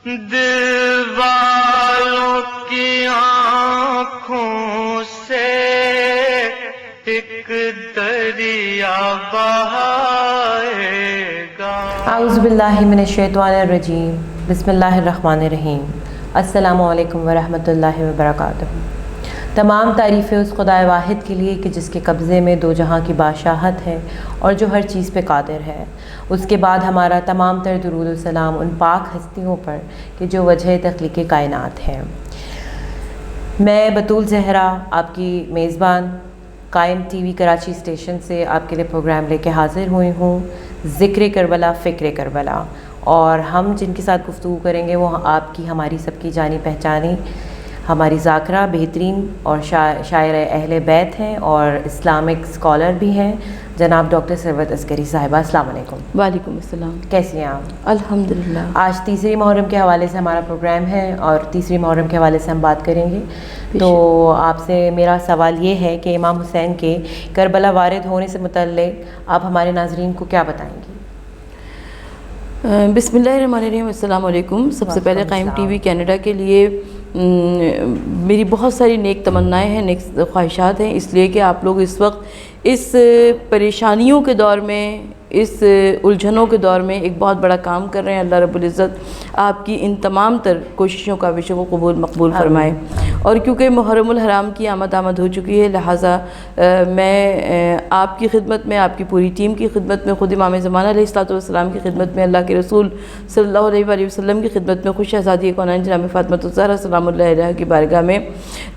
دل والوں کی آنکھوں سے ایک دریا بہائے گا۔ اعوذ باللہ من الشیطان الرجیم، بسم اللہ الرحمن الرحیم۔ السلام علیکم ورحمۃ اللہ وبرکاتہ۔ تمام تعریفیں اس خدائے واحد کے لیے کہ جس کے قبضے میں دو جہاں کی بادشاہت ہے اور جو ہر چیز پہ قادر ہے۔ اس کے بعد ہمارا تمام تر درود و سلام ان پاک ہستیوں پر کہ جو وجہ تخلیق کائنات ہیں۔ میں بطول زہرا آپ کی میزبان قائم ٹی وی کراچی اسٹیشن سے آپ کے لیے پروگرام لے کے حاضر ہوئی ہوں، ذکر کربلا فکر کربلا، اور ہم جن کے ساتھ گفتگو کریں گے وہ آپ کی ہماری سب کی جانی پہچانی ہماری ذاکرہ بہترین اور شاعر اہل بیت ہیں اور اسلامک اسکالر بھی ہیں، جناب ڈاکٹر ثروت عسکری صاحبہ۔ السلام علیکم۔ وعلیکم السلام۔ کیسی ہیں آپ؟ الحمدللہ۔ آج تیسری محرم کے حوالے سے ہمارا پروگرام ہے اور تیسری محرم کے حوالے سے ہم بات کریں گے۔ تو آپ سے میرا سوال یہ ہے کہ امام حسین کے کربلا وارد ہونے سے متعلق آپ ہمارے ناظرین کو کیا بتائیں گی؟ بسم اللہ الرحمن الرحیم۔ السلام علیکم۔ سب سے پہلے قائم ٹی وی کینیڈا کے لیے میری بہت ساری نیک تمنائیں ہیں، نیک خواہشات ہیں، اس لیے کہ آپ لوگ اس وقت اس پریشانیوں کے دور میں، اس الجھنوں کے دور میں ایک بہت بڑا کام کر رہے ہیں۔ اللہ رب العزت آپ کی ان تمام تر کوششوں کا کو قبول مقبول فرمائے۔ اور کیونکہ محرم الحرام کی آمد ہو چکی ہے، لہٰذا میں آپ کی خدمت میں، آپ کی پوری ٹیم کی خدمت میں، خود امام زمانہ علیہ السلام کی خدمت میں، اللہ کے رسول صلی اللہ علیہ وآلہ وسلم کی خدمت میں، خوش شہزادی کونین جناب فاطمہ الزہرا سلام اللہ علیہا کی بارگاہ میں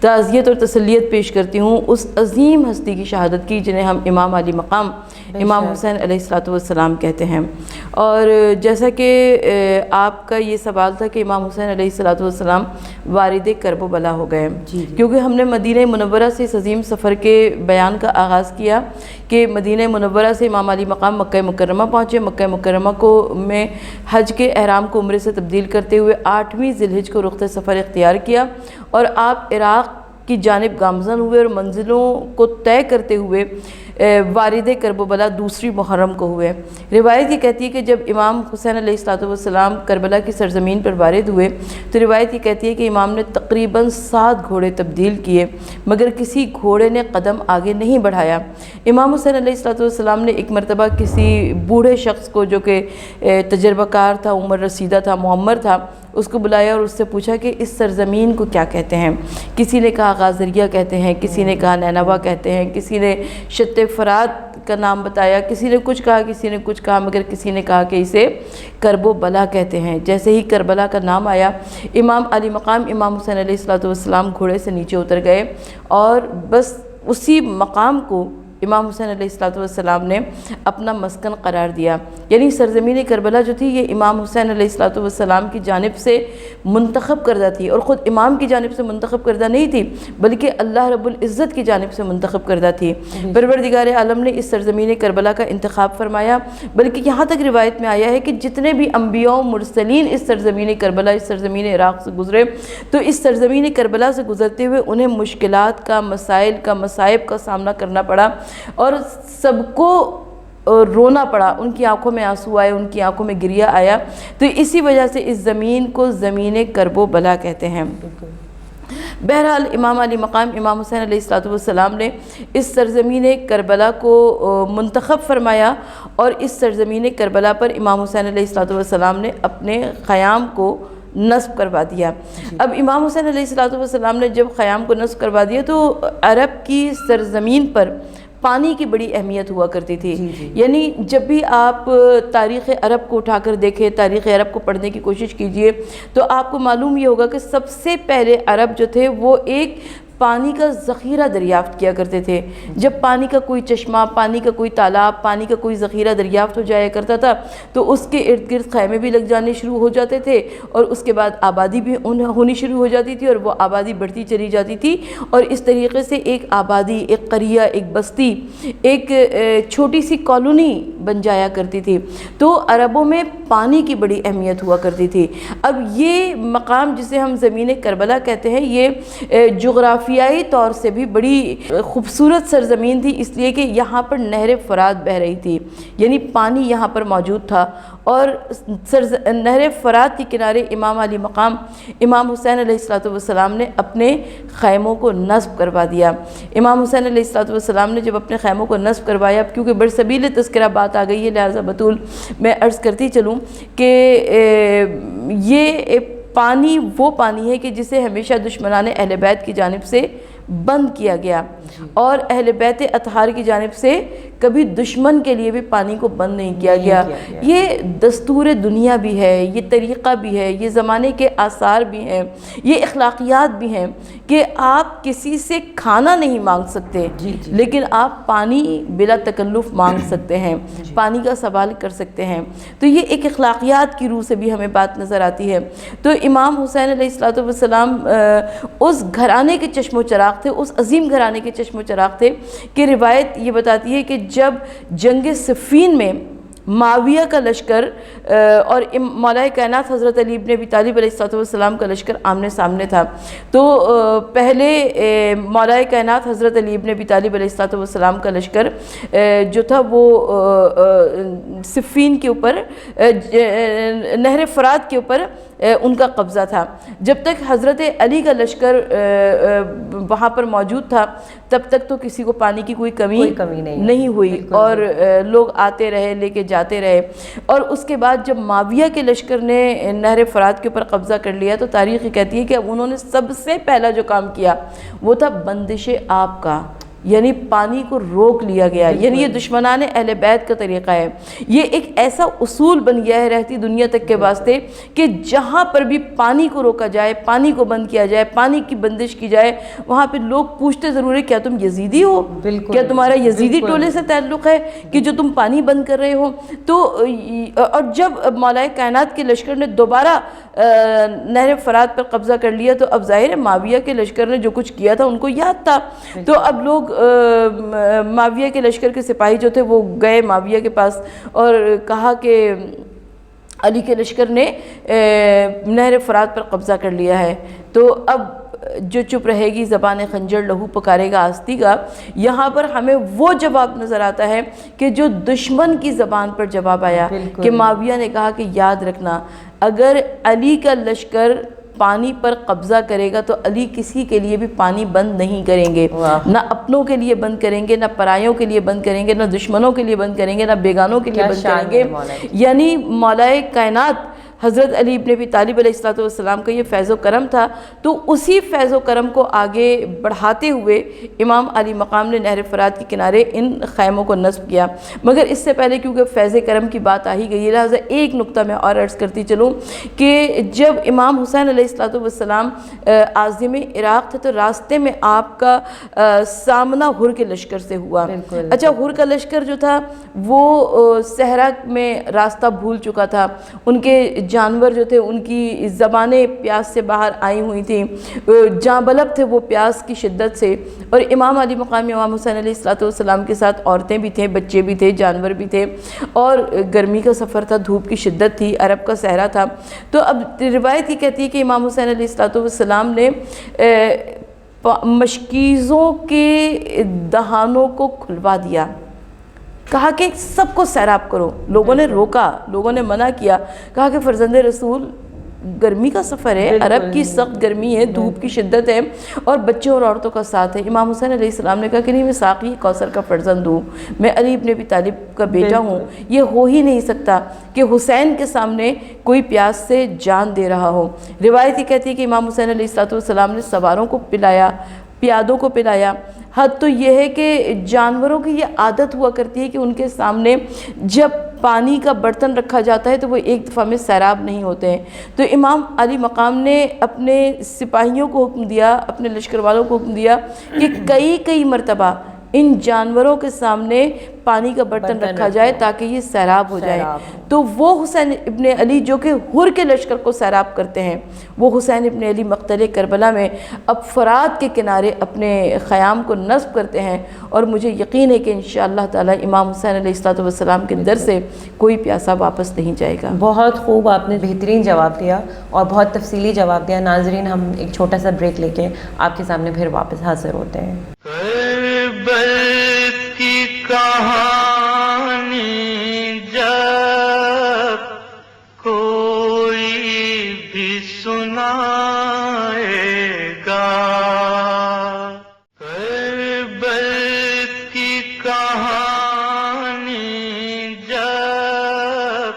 تعزیت اور تسلیت پیش کرتی ہوں اس عظیم ہستی کی شہادت کی جنہیں ہم امام علی مقام امام حسین علیہ السلام کہتے ہیں۔ اور جیسا کہ آپ کا یہ سوال تھا کہ امام حسین علیہ السلام وارد کرب و بلا ہو گئے، کیونکہ ہم نے مدینہ منورہ سے اس عظیم سفر کے بیان کا آغاز کیا کہ مدینہ منورہ سے امام علی مقام مکہ مکرمہ پہنچے۔ مکہ مکرمہ میں حج کے احرام کو عمرے سے تبدیل کرتے ہوئے 8ویں ذی الحجہ کو رخت سفر اختیار کیا اور آپ عراق کی جانب گامزن ہوئے اور منزلوں کو طے کرتے ہوئے وارد کرب و بلا دوسری محرم کو ہوئے۔ روایت یہ کہتی ہے کہ جب امام حسین علیہ السلام کربلا کی سرزمین پر وارد ہوئے تو روایت یہ کہتی ہے کہ امام نے تقریباً 7 گھوڑے تبدیل کیے مگر کسی گھوڑے نے قدم آگے نہیں بڑھایا۔ امام حسین علیہ السلام نے ایک مرتبہ کسی بوڑھے شخص کو جو کہ تجربہ کار تھا، عمر رسیدہ تھا، معمر تھا، اس کو بلایا اور اس سے پوچھا کہ اس سرزمین کو کیا کہتے ہیں؟ کسی نے کہا غازریہ کہتے ہیں، کسی نے کہا نینوا کہتے ہیں، کسی نے شط فرات کا نام بتایا، کسی نے کچھ کہا، کسی نے کچھ کہا، مگر کسی نے کہا کہ اسے کرب و بلا کہتے ہیں۔ جیسے ہی کربلا کا نام آیا، امام علی مقام امام حسین علیہ السلام گھوڑے سے نیچے اتر گئے اور بس اسی مقام کو امام حسین علیہ السلام نے اپنا مسکن قرار دیا۔ یعنی سرزمین کربلا جو تھی یہ امام حسین علیہ السلام کی جانب سے منتخب کردہ تھی، اور خود امام کی جانب سے منتخب کردہ نہیں تھی بلکہ اللہ رب العزت کی جانب سے منتخب کردہ تھی۔ پروردگار عالم نے اس سرزمین کربلا کا انتخاب فرمایا، بلکہ یہاں تک روایت میں آیا ہے کہ جتنے بھی انبیاء و مرسلین اس سرزمین کربلا، اس سرزمین عراق سے گزرے تو اس سرزمین کربلا سے گزرتے ہوئے انہیں مشکلات کا، مسائل کا، مصائب کا سامنا کرنا پڑا اور سب کو رونا پڑا، ان کی آنکھوں میں آنسو آئے، ان کی آنکھوں میں گریہ آیا۔ تو اسی وجہ سے اس زمین کو زمین کرب و بلا کہتے ہیں۔ بہرحال امام علی مقام امام حسین علیہ السلام نے اس سرزمین کربلا کو منتخب فرمایا اور اس سرزمین کربلا پر امام حسین علیہ السلام نے اپنے خیام کو نصب کروا دیا۔ اب امام حسین علیہ السلام نے جب خیام کو نصب کروا دیا تو عرب کی سرزمین پر پانی کی بڑی اہمیت ہوا کرتی تھی۔ یعنی جب بھی آپ تاریخ عرب کو اٹھا کر دیکھیں، تاریخ عرب کو پڑھنے کی کوشش کیجئے تو آپ کو معلوم یہ ہوگا کہ سب سے پہلے عرب جو تھے وہ ایک پانی کا ذخیرہ دریافت کیا کرتے تھے۔ جب پانی کا کوئی چشمہ، پانی کا کوئی تالاب، پانی کا کوئی ذخیرہ دریافت ہو جایا کرتا تھا تو اس کے ارد گرد خیمے بھی لگ جانے شروع ہو جاتے تھے اور اس کے بعد آبادی بھی ہونی شروع ہو جاتی تھی اور وہ آبادی بڑھتی چلی جاتی تھی اور اس طریقے سے ایک آبادی، ایک قریہ، ایک بستی، ایک چھوٹی سی کالونی بن جایا کرتی تھی۔ تو عربوں میں پانی کی بڑی اہمیت ہوا کرتی تھی۔ اب یہ مقام جسے ہم زمین کربلا کہتے ہیں، یہ جغرافی جغرافیائی طور سے بھی بڑی خوبصورت سرزمین تھی، اس لیے کہ یہاں پر نہر فرات بہہ رہی تھی، یعنی پانی یہاں پر موجود تھا، اور نہر فرات کے کنارے امام علی مقام امام حسین علیہ السلام نے اپنے خیموں کو نصب کروا دیا۔ امام حسین علیہ السلام نے جب اپنے خیموں کو نصب کروایا، کیونکہ برسبیل تذکرہ بات آ گئی ہے، لہٰذا بطول میں عرض کرتی چلوں کہ یہ پانی وہ پانی ہے کہ جسے ہمیشہ دشمنان اہل بیت کی جانب سے بند کیا گیا، اور اہل بیت اطہار کی جانب سے کبھی دشمن کے لیے بھی پانی کو بند نہیں کیا گیا۔ یہ دستور دنیا بھی ہے، یہ طریقہ بھی ہے، یہ زمانے کے آثار بھی ہیں، یہ اخلاقیات بھی ہیں کہ آپ کسی سے کھانا نہیں مانگ سکتے، لیکن آپ پانی بلا تکلف مانگ سکتے ہیں، پانی کا سوال کر سکتے ہیں۔ تو یہ ایک اخلاقیات کی روح سے بھی ہمیں بات نظر آتی ہے۔ تو امام حسین علیہ السلام اس گھرانے کے چشم و چراغ تھے، اس عظیم گھرانے کے چشم و چراغ تھے کہ روایت یہ بتاتی ہے کہ جب جنگ صفین میں معاویہ کا لشکر اور مولا کائنات حضرت علی ابن ابی طالب علیہ السلام کا لشکر آمنے سامنے تھا، تو پہلے مولا کائنات حضرت علی ابن ابی طالب علیہ السلام کا لشکر جو تھا وہ صفین کے اوپر نہر فرات کے اوپر ان کا قبضہ تھا۔ جب تک حضرت علی کا لشکر وہاں پر موجود تھا تب تک تو کسی کو پانی کی کوئی کمی نہیں ہوئی، اور لوگ آتے رہے، لے کے جاتے رہے۔ اور اس کے بعد جب معاویہ کے لشکر نے نہر فرات کے اوپر قبضہ کر لیا تو تاریخ کہتی ہے کہ انہوں نے سب سے پہلا جو کام کیا وہ تھا بندش آب کا، یعنی پانی کو روک لیا گیا۔ یعنی یہ دشمنان اہل بیت کا طریقہ ہے، یہ ایک ایسا اصول بن گیا ہے رہتی دنیا تک کے واسطے کہ جہاں پر بھی پانی کو روکا جائے، پانی کو بند کیا جائے، پانی کی بندش کی جائے، وہاں پہ لوگ پوچھتے ضرور ہے کیا تم یزیدی ہو، کیا تمہارا یزیدی ٹولے سے تعلق ہے کہ جو تم پانی بند کر رہے ہو۔ تو اور جب مولا کائنات کے لشکر نے دوبارہ نہر فرات پر قبضہ کر لیا تو اب ظاہر ہے معاویہ کے لشکر نے جو کچھ کیا تھا ان کو یاد تھا، تو اب لوگ معاویہ کے لشکر کے سپاہی جو تھے وہ گئے معاویہ کے پاس اور کہا کہ علی کے لشکر نے نہر فرات پر قبضہ کر لیا ہے۔ تو اب جو چپ رہے گی زبان خنجر لہو پکارے گا آستی کا، یہاں پر ہمیں وہ جواب نظر آتا ہے کہ جو دشمن کی زبان پر جواب آیا کہ معاویہ نے کہا کہ یاد رکھنا اگر علی کا لشکر پانی پر قبضہ کرے گا تو علی کسی کے لیے بھی پانی بند نہیں کریں گے، نہ اپنوں کے لیے بند کریں گے، نہ پرایوں کے لیے بند کریں گے، نہ دشمنوں کے لیے بند کریں گے، نہ بیگانوں کے لیے بند کریں گے۔ یعنی مولا کائنات حضرت علی ابن ابی طالب علیہ السلام کا یہ فیض و کرم تھا، تو اسی فیض و کرم کو آگے بڑھاتے ہوئے امام علی مقام نے نہر فرات کے کنارے ان خیموں کو نصب کیا۔ مگر اس سے پہلے کیونکہ فیض کرم کی بات آ ہی گئی ہے، لہٰذا ایک نقطہ میں اور عرض کرتی چلوں کہ جب امام حسین علیہ السلام عازم عراق تھے تو راستے میں آپ کا سامنا ہر کے لشکر سے ہوا۔ اچھا، ہر کا لشکر جو تھا وہ صحرا میں راستہ بھول چکا تھا، ان کے جانور جو تھے ان کی زبانیں پیاس سے باہر آئی ہوئی تھیں، جاں بلب تھے وہ پیاس کی شدت سے، اور امام علی مقام امام حسین علیہ السلام کے ساتھ عورتیں بھی تھیں، بچے بھی تھے، جانور بھی تھے، اور گرمی کا سفر تھا، دھوپ کی شدت تھی، عرب کا صحرا تھا۔ تو اب روایت یہ کہتی ہے کہ امام حسین علیہ السلام نے مشکیزوں کے دہانوں کو کھلوا دیا، کہا کہ سب کو سیراب کرو۔ لوگوں نے روکا، لوگوں نے منع کیا، کہا کہ فرزند رسول گرمی کا سفر ہے، عرب کی سخت گرمی ہے، دھوپ کی شدت ہے، اور بچوں اور عورتوں کا ساتھ ہے۔ امام حسین علیہ السلام نے کہا کہ نہیں، میں ساقی کوثر کا فرزند ہوں، میں علی ابن ابی طالب کا بیٹا ہوں، یہ ہو ہی نہیں سکتا کہ حسین کے سامنے کوئی پیاس سے جان دے رہا ہو۔ روایت یہ کہتی ہے کہ امام حسین علیہ السلام نے سواروں کو پلایا، پیادوں کو پلایا۔ حد تو یہ ہے کہ جانوروں کی یہ عادت ہوا کرتی ہے کہ ان کے سامنے جب پانی کا برتن رکھا جاتا ہے تو وہ ایک دفعہ میں سیراب نہیں ہوتے ہیں۔ تو امام علی مقام نے اپنے سپاہیوں کو حکم دیا، اپنے لشکر والوں کو حکم دیا کہ کئی مرتبہ ان جانوروں کے سامنے پانی کا برتن رکھا جائے تاکہ یہ سیراب ہو جائے۔ تو وہ حسین ابن علی جو کہ حر کے لشکر کو سیراب کرتے ہیں، وہ حسین ابن علی مقتل کربلا میں اب فرات کے کنارے اپنے خیام کو نصب کرتے ہیں، اور مجھے یقین ہے کہ انشاءاللہ تعالی امام حسین علیہ السلام کے در سے کوئی پیاسا واپس نہیں جائے گا۔ بہت خوب، آپ نے بہترین جواب دیا اور بہت تفصیلی جواب دیا۔ ناظرین، ہم ایک چھوٹا سا بریک لے کے آپ کے سامنے پھر واپس حاضر ہوتے ہیں۔ کربل کی کہانی جب کوئی بھی سنائے گا، کربل کی کہانی جب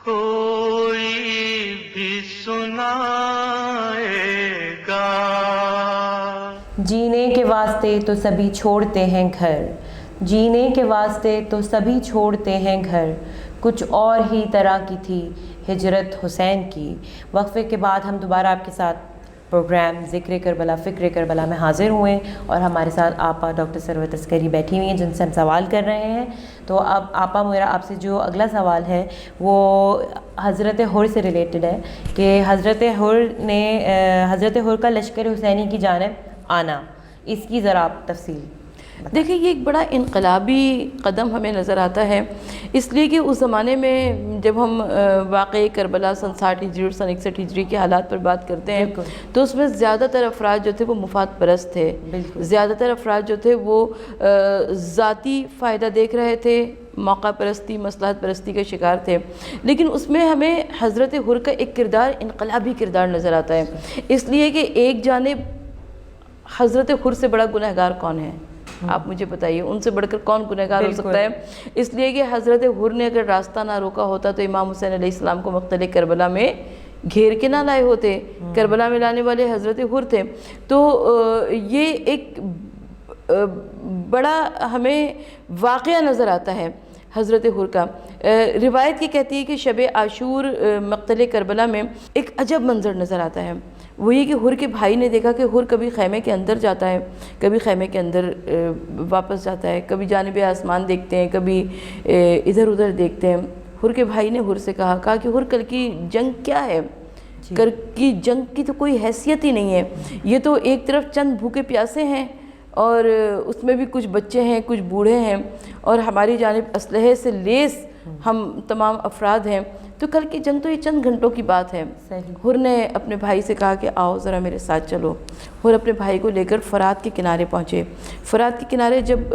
کوئی بھی سنائے گا، جینے کے واسطے تو سبھی چھوڑتے ہیں گھر، جینے کے واسطے تو سبھی چھوڑتے ہیں گھر، کچھ اور ہی طرح کی تھی ہجرت حسین کی۔ وقفے کے بعد ہم دوبارہ آپ کے ساتھ پروگرام ذکر کربلا فکر کربلا میں حاضر ہوئے، اور ہمارے ساتھ آپا ڈاکٹر ثروت عسکری بیٹھی ہوئی ہیں جن سے ہم سوال کر رہے ہیں۔ تو اب آپا، میرا آپ سے جو اگلا سوال ہے وہ حضرت حر سے ریلیٹڈ ہے کہ حضرت حر کا لشکر حسینی کی جانب آنا، اس کی ذرا آپ تفصیل۔ دیکھیں، یہ ایک بڑا انقلابی قدم ہمیں نظر آتا ہے، اس لیے کہ اس زمانے میں جب ہم واقعی کربلا سن 60 ہجری اور سن 61 ہجری کے حالات پر بات کرتے ہیں تو اس میں زیادہ تر افراد جو تھے وہ مفاد پرست تھے، زیادہ تر افراد جو تھے وہ ذاتی فائدہ دیکھ رہے تھے، موقع پرستی، مصلحت پرستی کا شکار تھے۔ لیکن اس میں ہمیں حضرت حر کا ایک کردار انقلابی کردار نظر آتا ہے، اس لیے کہ ایک جانب حضرت حر سے بڑا گنہگار کون ہے؟ آپ مجھے بتائیے، ان سے بڑھ کر کون گنہگار ہو سکتا ہے؟ اس لیے کہ حضرت حر نے اگر راستہ نہ روکا ہوتا تو امام حسین علیہ السلام کو مقتل کربلا میں گھیر کے نہ لائے ہوتے، کربلا میں لانے والے حضرت حر تھے۔ تو یہ ایک بڑا ہمیں واقعہ نظر آتا ہے حضرت حر کا۔ روایت یہ کہتی ہے کہ شب عاشور مقتل کربلا میں ایک عجب منظر نظر آتا ہے، وہ یہ کہ حر کے بھائی نے دیکھا کہ حر کبھی خیمے کے اندر جاتا ہے، کبھی خیمے کے اندر واپس جاتا ہے، کبھی جانب آسمان دیکھتے ہیں، کبھی ادھر ادھر دیکھتے ہیں۔ حر کے بھائی نے حر سے کہا کہ حر کل کی جنگ کیا ہے؟ کل کی جنگ کی تو کوئی حیثیت ہی نہیں ہے، یہ تو ایک طرف چند بھوکے پیاسے ہیں اور اس میں بھی کچھ بچے ہیں، کچھ بوڑھے ہیں، اور ہماری جانب اسلحے سے لیس ہم تمام افراد ہیں، تو کل کی جنگ تو یہ چند گھنٹوں کی بات ہے۔ حر نے اپنے بھائی سے کہا کہ آؤ ذرا میرے ساتھ چلو۔ حر اپنے بھائی کو لے کر فرات کے کنارے پہنچے۔ فرات کے کنارے جب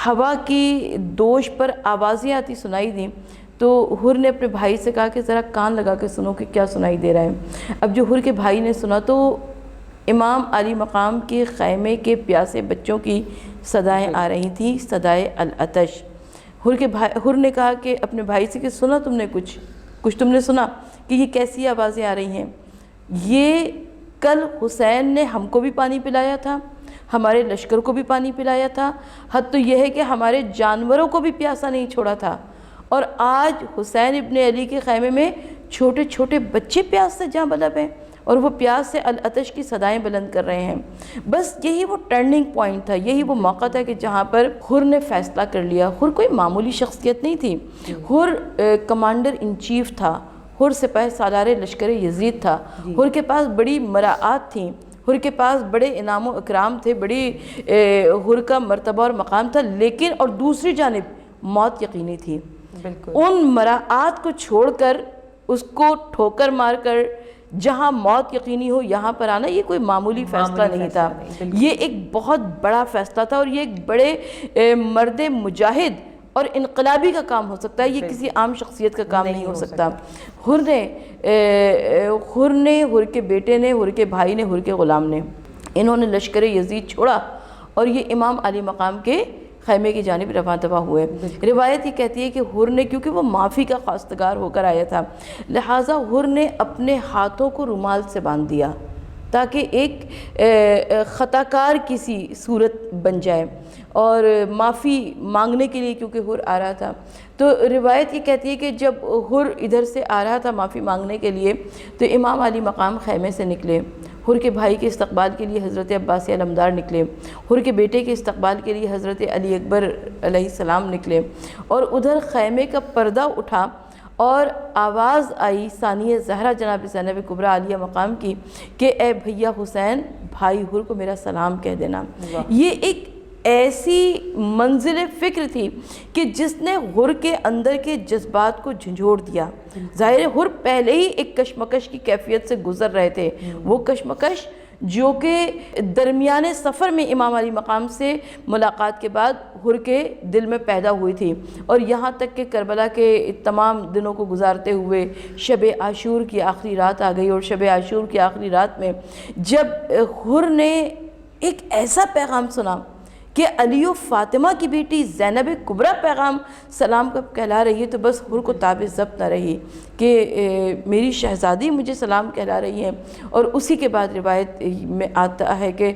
ہوا کی دوش پر آوازیں آتی سنائی دیں تو حر نے اپنے بھائی سے کہا کہ ذرا کان لگا کے سنو کہ کیا سنائی دے رہا ہے۔ اب جو حر کے بھائی نے سنا تو امام علی مقام کے خیمے کے پیاسے بچوں کی صدائیں آ رہی تھیں، صدائے العطش۔ حر نے کہا کہ اپنے بھائی سے کہ سنا تم نے کچھ تم نے سنا کہ یہ کیسی آوازیں آ رہی ہیں؟ یہ کل حسین نے ہم کو بھی پانی پلایا تھا، ہمارے لشکر کو بھی پانی پلایا تھا، حد تو یہ ہے کہ ہمارے جانوروں کو بھی پیاسا نہیں چھوڑا تھا، اور آج حسین ابن علی کے خیمے میں چھوٹے چھوٹے بچے پیاس سے جاں بلب ہیں اور وہ پیاس سے العطش کی صدائیں بلند کر رہے ہیں۔ بس یہی وہ ٹرننگ پوائنٹ تھا، یہی وہ موقع تھا کہ جہاں پر حر نے فیصلہ کر لیا۔ حر کوئی معمولی شخصیت نہیں تھی، حر کمانڈر ان چیف تھا، حر سپہ سالار لشکر یزید تھا، حر کے پاس بڑی مراعات تھیں، حر کے پاس بڑے انعام و اکرام تھے، بڑی حر کا مرتبہ اور مقام تھا، لیکن اور دوسری جانب موت یقینی تھی۔ ان مراعات کو چھوڑ کر، اس کو ٹھوکر مار کر جہاں موت یقینی ہو یہاں پر آنا، یہ کوئی معمولی فیصلہ نہیں تھا، یہ ایک بہت بڑا فیصلہ تھا، اور یہ ایک بڑے مرد مجاہد اور انقلابی کا کام ہو سکتا ہے، یہ کسی عام شخصیت کا کام نہیں ہو سکتا۔ حر نے حر کے بیٹے نے، حر کے بھائی نے، حر کے غلام نے، انہوں نے لشکر یزید چھوڑا اور یہ امام علی مقام کے خیمے کی جانب رواں دوا ہوئے۔ روایت یہ کہتی ہے کہ حر نے، کیونکہ وہ معافی کا خواستگار ہو کر آیا تھا، لہٰذا حر نے اپنے ہاتھوں کو رومال سے باندھ دیا تاکہ ایک خطا کار کسی صورت بن جائے، اور معافی مانگنے کے لیے کیونکہ حر آ رہا تھا۔ تو روایت یہ کہتی ہے کہ جب حر ادھر سے آ رہا تھا معافی مانگنے کے لیے تو امام علی مقام خیمے سے نکلے، حر کے بھائی کے استقبال کے لیے حضرت عباس علمدار نکلے، حر کے بیٹے کے استقبال کے لیے حضرت علی اکبر علیہ السلام نکلے، اور ادھر خیمے کا پردہ اٹھا اور آواز آئی ثانیہ زہرا جناب زینب کبریٰ عالیہ مقام کی کہ اے بھیا حسین، بھائی حر کو میرا سلام کہہ دینا۔ یہ ایک ایسی منزل فکر تھی کہ جس نے حر کے اندر کے جذبات کو جھنجھوڑ دیا۔ ظاہر ہے حر پہلے ہی ایک کشمکش کی کیفیت سے گزر رہے تھے، وہ کشمکش جو کہ درمیانے سفر میں امام علی مقام سے ملاقات کے بعد حر کے دل میں پیدا ہوئی تھی، اور یہاں تک کہ کربلا کے تمام دنوں کو گزارتے ہوئے شب عاشور کی آخری رات آ گئی، اور شب عاشور کی آخری رات میں جب حر نے ایک ایسا پیغام سنا کہ علی و فاطمہ کی بیٹی زینب کبریٰ پیغام سلام کا کہلا رہی ہے، تو بس حر کو تاب ضبط نہ رہی کہ میری شہزادی مجھے سلام کہلا رہی ہیں۔ اور اسی کے بعد روایت میں آتا ہے کہ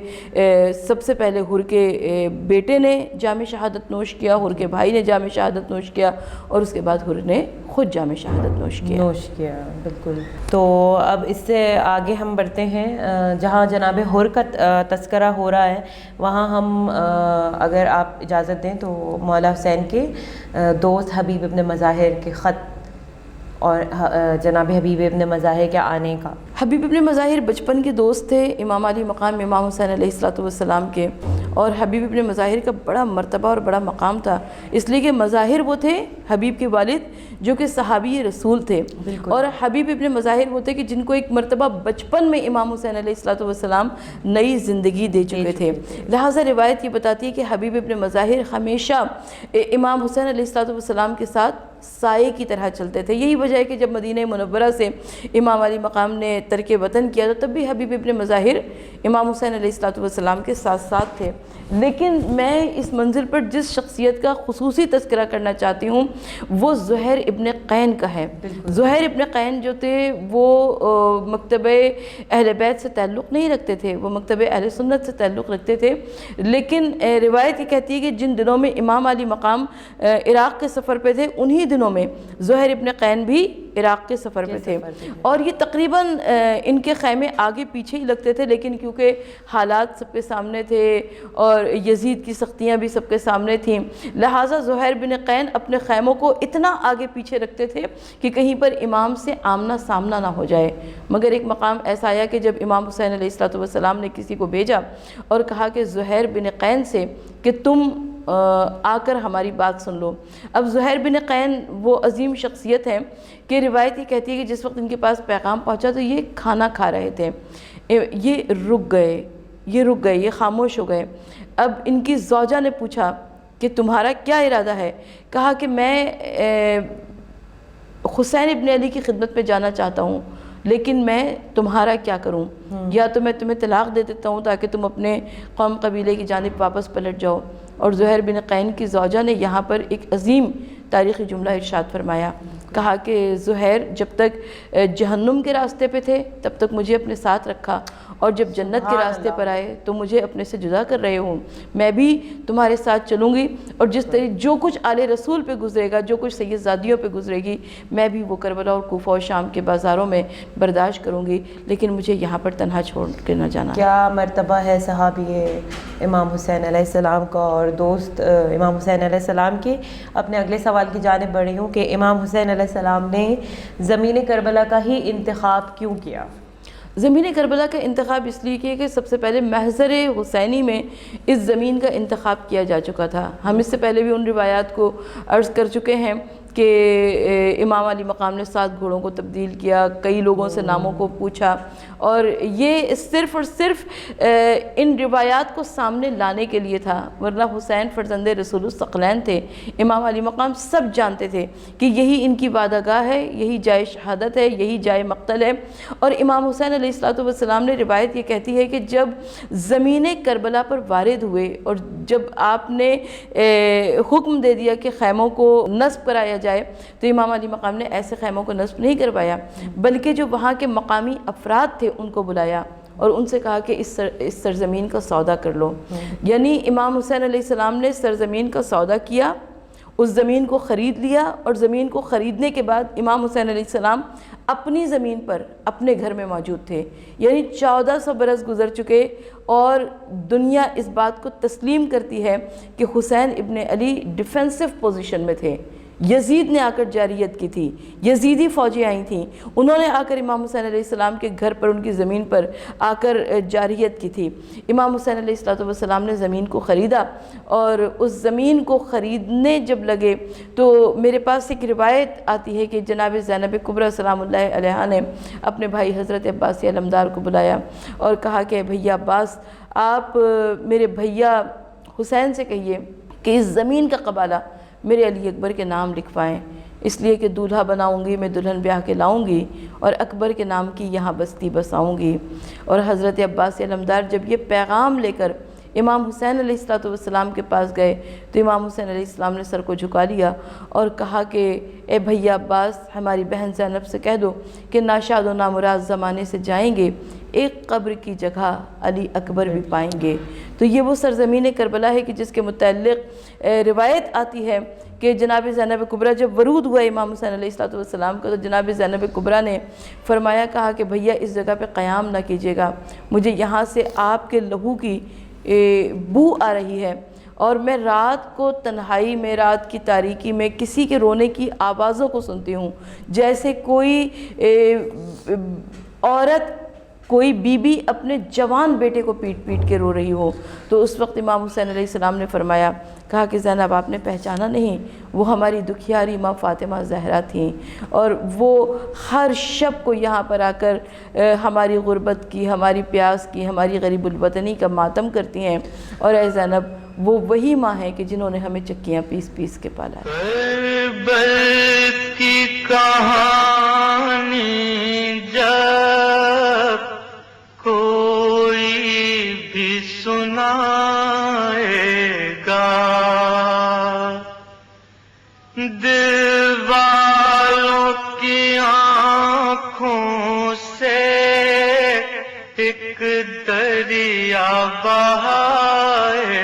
سب سے پہلے حر کے بیٹے نے جام شہادت نوش کیا، حر کے بھائی نے جام شہادت نوش کیا، اور اس کے بعد حر نے خود جام شہادت نوش کیا۔ بالکل۔ تو اب اس سے آگے ہم بڑھتے ہیں، جہاں جناب حر کا تذکرہ ہو رہا ہے وہاں ہم اگر آپ اجازت دیں تو مولا حسین کے دوست حبیب ابن مظاہر کے خط اور جناب حبیب ابن مظاہر کے آنے کا۔ حبیب ابن مظاہر بچپن کے دوست تھے امام علی مقام امام حسین علیہ السلام کے، اور حبیب ابن مظاہر کا بڑا مرتبہ اور بڑا مقام تھا، اس لیے کہ مظاہر وہ تھے حبیب کے والد جو کہ صحابی رسول تھے، اور حبیب ابن مظاہر وہ تھے کہ جن کو ایک مرتبہ بچپن میں امام حسین علیہ السلام نئی زندگی دے چکے تھے۔ لہٰذا روایت یہ بتاتی ہے کہ حبیب ابن مظاہر ہمیشہ امام حسین علیہ السلام کے ساتھ سائے کی طرح چلتے تھے۔ یہی وجہ ہے کہ جب مدینہ منورہ سے امام علی مقام نے ترک وطن کیا تو تب بھی حبیب ابن مظاہر امام حسین علیہ السلام کے ساتھ ساتھ تھے۔ لیکن میں اس منزل پر جس شخصیت کا خصوصی تذکرہ کرنا چاہتی ہوں وہ زہیر ابن قین کا ہے۔ زہیر ابن قین جو تھے وہ مکتبہ اہل بیت سے تعلق نہیں رکھتے تھے، وہ مکتبہ اہل سنت سے تعلق رکھتے تھے، لیکن روایت یہ کہتی ہے کہ جن دنوں میں امام علی مقام عراق کے سفر پہ تھے انہی دنوں میں زہیر ابن قین بھی عراق کے سفر پہ تھے، اور یہ تقریباً ان کے خیمے آگے پیچھے ہی لگتے تھے، لیکن کیونکہ حالات سب کے سامنے تھے اور یزید کی سختیاں بھی سب کے سامنے تھیں، لہٰذا زہیر بن قین اپنے خیموں کو اتنا آگے پیچھے رکھتے تھے کہ کہیں پر امام سے آمنا سامنا نہ ہو جائے۔ مگر ایک مقام ایسا آیا کہ جب امام حسین علیہ السلام نے کسی کو بھیجا اور کہا کہ زہیر بن قین سے کہ تم آ کر ہماری بات سن لو۔ اب زہیر بن قین وہ عظیم شخصیت ہے کہ روایت یہ کہتی ہے کہ جس وقت ان کے پاس پیغام پہنچا تو یہ کھانا کھا رہے تھے، یہ رک گئے، یہ خاموش ہو گئے۔ اب ان کی زوجہ نے پوچھا کہ تمہارا کیا ارادہ ہے؟ کہا کہ میں حسین ابن علی کی خدمت پہ جانا چاہتا ہوں، لیکن میں تمہارا کیا کروں؟ یا تو میں تمہیں طلاق دے دیتا ہوں تاکہ تم اپنے قوم قبیلے کی جانب واپس پلٹ جاؤ۔ اور زہیر بن قین کی زوجہ نے یہاں پر ایک عظیم تاریخی جملہ ارشاد فرمایا، کہا کہ زہیر جب تک جہنم کے راستے پہ تھے تب تک مجھے اپنے ساتھ رکھا، اور جب جنت کے راستے پر آئے تو مجھے اپنے سے جدا کر رہے ہوں۔ میں بھی تمہارے ساتھ چلوں گی، اور جس طرح جو کچھ آل رسول پہ گزرے گا، جو کچھ سید زادیوں پہ گزرے گی، میں بھی وہ کربلا اور کوفہ اور شام کے بازاروں میں برداشت کروں گی، لیکن مجھے یہاں پر تنہا چھوڑ کے نہ جانا۔ کیا مرتبہ ہے صحابی امام حسین علیہ السلام کا اور دوست امام حسین علیہ السلام کے۔ اپنے اگلے سوال کی جانب بڑھی ہوں کہ امام حسین علیہ السلام نے زمین کربلا کا ہی انتخاب کیوں کیا؟ زمین کربلا کا انتخاب اس لیے کیا کہ سب سے پہلے محضر حسینی میں اس زمین کا انتخاب کیا جا چکا تھا۔ ہم اس سے پہلے بھی ان روایات کو عرض کر چکے ہیں کہ امام علی مقام نے 7 گھوڑوں کو تبدیل کیا، کئی لوگوں سے ناموں کو پوچھا، اور یہ صرف اور صرف ان روایات کو سامنے لانے کے لیے تھا، ورنہ حسین فرزند رسول الثقلین تھے۔ امام علی مقام سب جانتے تھے کہ یہی ان کی وعدہ گاہ ہے، یہی جائے شہادت ہے، یہی جائے مقتل ہے۔ اور امام حسین علیہ السلام نے روایت یہ کہتی ہے کہ جب زمین کربلا پر وارد ہوئے اور جب آپ نے حکم دے دیا کہ خیموں کو نصب کرایا جائے، تو امام علی مقام نے ایسے خیموں کو نصب نہیں کروایا، بلکہ جو وہاں کے مقامی افراد تھے ان کو بلایا اور ان سے کہا کہ اس سرزمین کا سودا کر لو۔ یعنی امام حسین علیہ السلام نے سرزمین کا سودا کیا، اس زمین کو خرید لیا، اور زمین کو خریدنے کے بعد امام حسین علیہ السلام اپنی زمین پر اپنے گھر میں موجود تھے، یعنی 1400 برس گزر چکے، اور دنیا اس بات کو تسلیم کرتی ہے کہ حسین ابن علی ڈیفینسو پوزیشن میں تھے۔ یزید نے آ کر جاریت کی تھی، یزیدی فوجیں آئی تھیں، انہوں نے آ کر امام حسین علیہ السلام کے گھر پر ان کی زمین پر آ کر جاریت کی تھی۔ امام حسین علیہ السلام نے زمین کو خریدا، اور اس زمین کو خریدنے جب لگے تو میرے پاس ایک روایت آتی ہے کہ جناب زینب کبریٰ سلام اللہ علیہا نے اپنے بھائی حضرت عباس علمدار کو بلایا اور کہا کہ بھیا عباس، آپ میرے بھیا حسین سے کہیے کہ اس زمین کا قبالہ میرے علی اکبر کے نام لکھوائیں، اس لیے کہ دولہا بناؤں گی میں، دلہن بیاہ کے لاؤں گی، اور اکبر کے نام کی یہاں بستی بساؤں گی۔ اور حضرت عباس علمدار جب یہ پیغام لے کر امام حسین علیہ السلام کے پاس گئے تو امام حسین علیہ السلام نے سر کو جھکا لیا اور کہا کہ اے بھیا عباس، ہماری بہن زینب سے کہہ دو کہ ناشاد و نامراد زمانے سے جائیں گے، ایک قبر کی جگہ علی اکبر بھی پائیں گے۔ تو یہ وہ سرزمین کربلا ہے کہ جس کے متعلق روایت آتی ہے کہ جناب زینب کبریٰ جب ورود ہوا امام حسین علیہ السلام کا تو جناب زینب کبریٰ نے فرمایا، کہا کہ بھیا اس جگہ پہ قیام نہ کیجیے گا، مجھے یہاں سے آپ کے لہو کی بو آ رہی ہے، اور میں رات کو تنہائی میں، رات کی تاریکی میں کسی کے رونے کی آوازوں کو سنتی ہوں، جیسے کوئی عورت، کوئی بی بی اپنے جوان بیٹے کو پیٹ پیٹ کے رو رہی ہو۔ تو اس وقت امام حسین علیہ السلام نے فرمایا، کہا کہ زینب آپ نے پہچانا نہیں، وہ ہماری دکھیاری ماں فاطمہ زہرا تھیں، اور وہ ہر شب کو یہاں پر آ کر ہماری غربت کی، ہماری پیاس کی، ہماری غریب الوطنی کا ماتم کرتی ہیں، اور اے زینب وہ وہی ماں ہیں کہ جنہوں نے ہمیں چکیاں پیس پیس کے پالا ہے۔ کربل کی کہانی جب کوئی بھی سنائے گا، دل والوں کی آنکھوں سے ایک دریا بہائے